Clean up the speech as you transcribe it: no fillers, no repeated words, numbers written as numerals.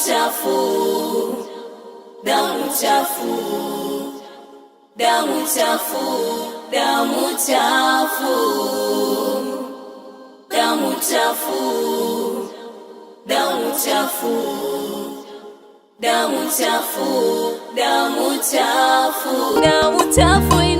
chafu, damu chafu, damu chafu, damu chafu, damu chafu, damu chafu, damu chafu, damu chafu, damu chafu.